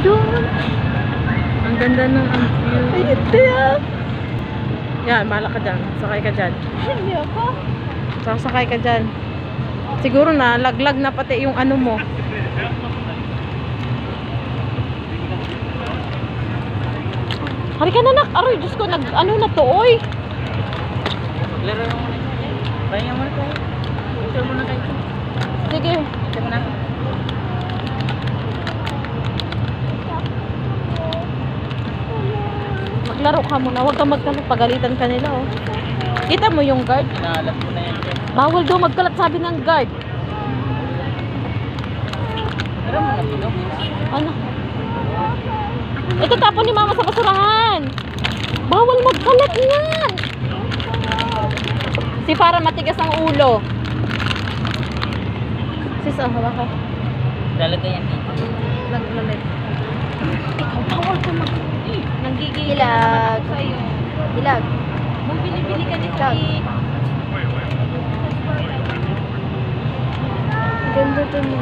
Doon. Ang ganda ng view. Ay, hindi ah. Yan, mahala ka dyan. Sakay ka dyan. Hindi ako. Sakay ka dyan. Siguro na, laglag na pati yung ano mo. Hari ka na nak. Aroy, Diyos ko, ano na to, oy. Laro mo muna. Pahinga muna tayo. Picture muna kayo. Sige. Picture muna. Maglaro ka muna. Huwag kang magkalat. Pagalitan ka nila, oh. Kita mo yung guard? Inaalat mo na yan. Bawal daw magkalat, sabi ng guard. Pero mo na bilog. Ano? Ito tapon ni mama sa basurahan. Bawal magkalat yan. Si para matigas ang ulo. Sis, oh, hawa ka. Lalagay yan dito. Naglalit. Ikaw, bawal ka mag... Nanggigil Ilag. Ilag. Bumili-bili ka nito. Ilag. Ganda to mo.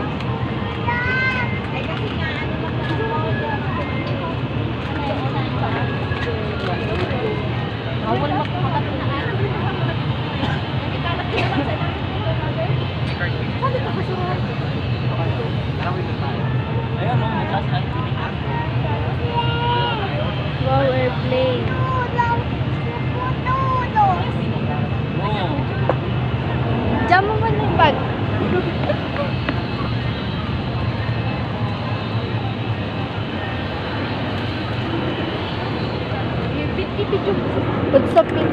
Bawal magkalat na. Ayun, no? May class na. Wow, airplane. Oo. Diyan mo man yung bag. Pag sa pin.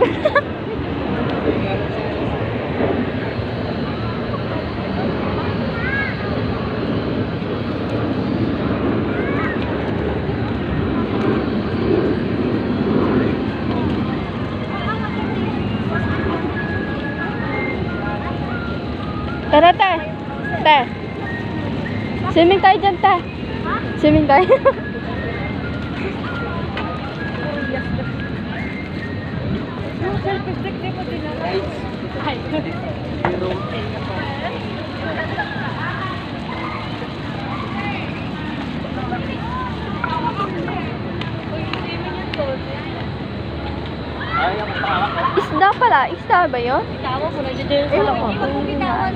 Tara, te. Te. Swimming tayo dyan, te. Swimming tayo. Ayaw mo pa. Isda pala. Isda ba yun? Ikaw, kung nandiyan sa lang ako. Hindi na.